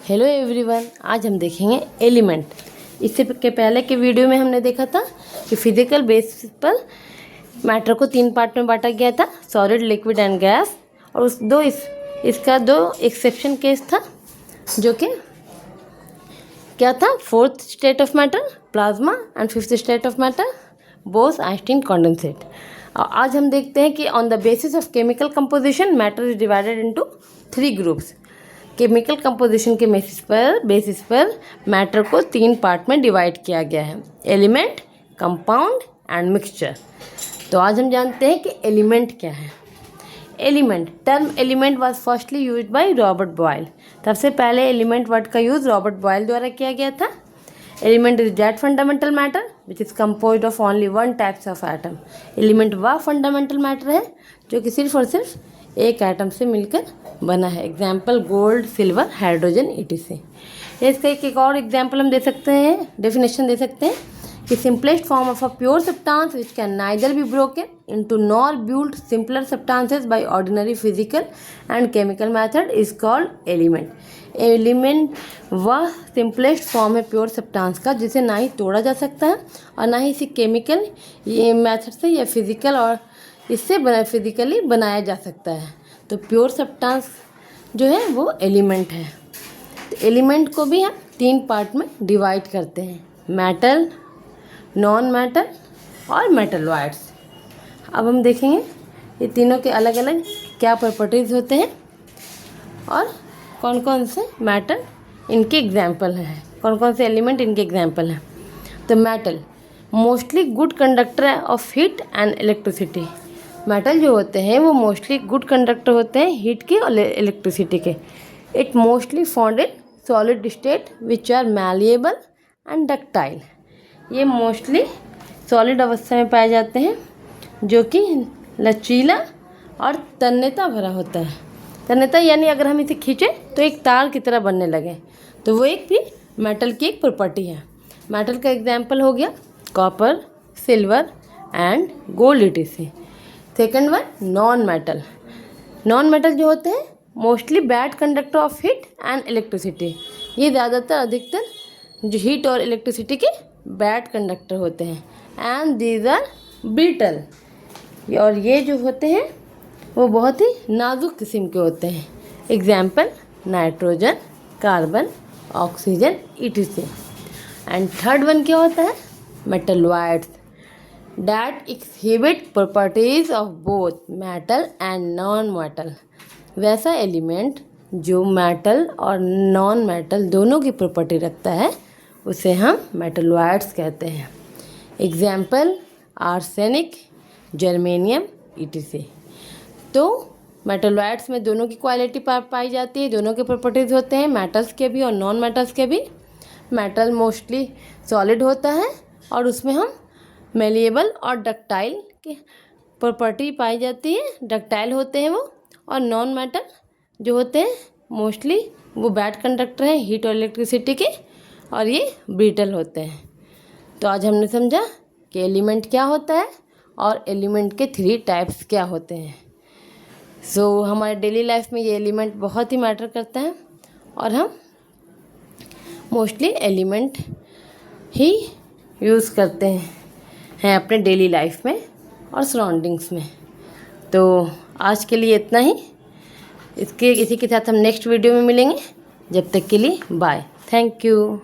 Hello everyone, आज हम देखेंगे एलिमेंट। इससे के पहले के वीडियो में हमने देखा था कि फिजिकल बेसिस पर मैटर को 3 पार्ट में बांटा गया था, सॉलिड, लिक्विड एंड गैस। और इसका दो एक्सेप्शन केस था, जो कि क्या था, 4th state of matter plasma and 5th state of matter Bose-Einstein condensate. और आज हम देखते हैं कि on the basis of chemical composition matter is divided into 3 groups. Chemical composition के बेसिस पर मैटर को 3 पार्ट में डिवाइड किया गया है, एलिमेंट, कंपाउंड एंड मिक्सचर। तो आज हम जानते हैं कि एलिमेंट क्या है। Term element was firstly used by Robert Boyle. सबसे पहले एलिमेंट वर्ड का यूज़ रॉबर्ट बॉयल द्वारा किया गया था। Element is that fundamental matter which is composed of only 1 types of atom. Element वह फंडामेंटल मैटर है जो कि सिर्फ और सिर्फ एक एटम से मिलकर बना है। Example gold, silver, hydrogen, etc। इसका एक और एग्जाम्पल हम दे सकते हैं, डेफिनेशन दे सकते हैं कि simplest form of a pure substance which can neither be broken into nor built simpler substances by ordinary physical and chemical method is called element. Element वह सिंपलेस्ट फॉर्म है प्योर सब्सटेंस का जिसे ना ही तोड़ा जा सकता है और ना ही इसे केमिकल मेथड से या फिजिकल और इससे फिजिकली बनाया जा सकता है। तो प्योर सब्सटेंस जो है वो एलिमेंट है। तो एलिमेंट को भी हम 3 पार्ट में डिवाइड करते हैं, मेटल, नॉन मेटल और मेटलॉइड्स। अब हम देखेंगे ये तीनों के अलग अलग क्या प्रॉपर्टीज़ होते हैं और कौन कौन से मेटल इनके एग्जाम्पल हैं, कौन कौन से एलिमेंट इनके एग्जाम्पल हैं। तो metal mostly good conductor of heat and electricity. Metal जो होते हैं वो मोस्टली गुड कंडक्टर होते हैं हीट के और इलेक्ट्रिसिटी के। It mostly found in solid state which are malleable and ductile. ये मोस्टली सॉलिड अवस्था में पाए जाते हैं जो कि लचीला और तन्यता भरा होता है। तन्यता यानी अगर हम इसे खींचें तो एक तार की तरह बनने लगे, तो वो एक भी मेटल की एक प्रॉपर्टी है। मेटल का एग्जाम्पल हो गया copper, silver and gold, etc। Second one non metal. Non metal जो होते हैं mostly bad conductor of heat and electricity. ये ज़्यादातर अधिकतर जो हीट और इलेक्ट्रिसिटी के बैड कंडक्टर होते हैं। एंड दीज आर ब्रिटल, और ये जो होते हैं वो बहुत ही नाजुक किस्म के होते हैं। Example nitrogen, carbon, oxygen, etc। And third one क्या होता है, metalloids that exhibit properties of both metal and non-metal। वैसा एलिमेंट जो मेटल और नॉन मेटल दोनों की प्रॉपर्टी रखता है उसे हम मेटलॉइड्स कहते हैं। Example arsenic, germanium, etc। तो मेटलॉइड्स में दोनों की क्वालिटी पाई जाती है, दोनों के प्रॉपर्टीज़ होते हैं, मेटल्स के भी और नॉन मेटल्स के भी। मेटल मोस्टली सॉलिड होता है और उसमें हम मेलिएबल और डक्टाइल की प्रॉपर्टी पाई जाती है, डक्टाइल होते हैं वो। और नॉन मेटल जो होते हैं मोस्टली वो बैड कंडक्टर हैं हीट और इलेक्ट्रिसिटी के, और ये ब्रिटल होते हैं। तो आज हमने समझा कि एलिमेंट क्या होता है और एलिमेंट के 3 टाइप्स क्या होते हैं। हमारे डेली लाइफ में ये एलिमेंट बहुत ही मैटर करता है और हम मोस्टली एलिमेंट ही यूज़ करते हैं अपने डेली लाइफ में और सराउंडिंग्स में। तो आज के लिए इतना ही। इसी के साथ हम नेक्स्ट वीडियो में मिलेंगे। जब तक के लिए बाय, थैंक यू।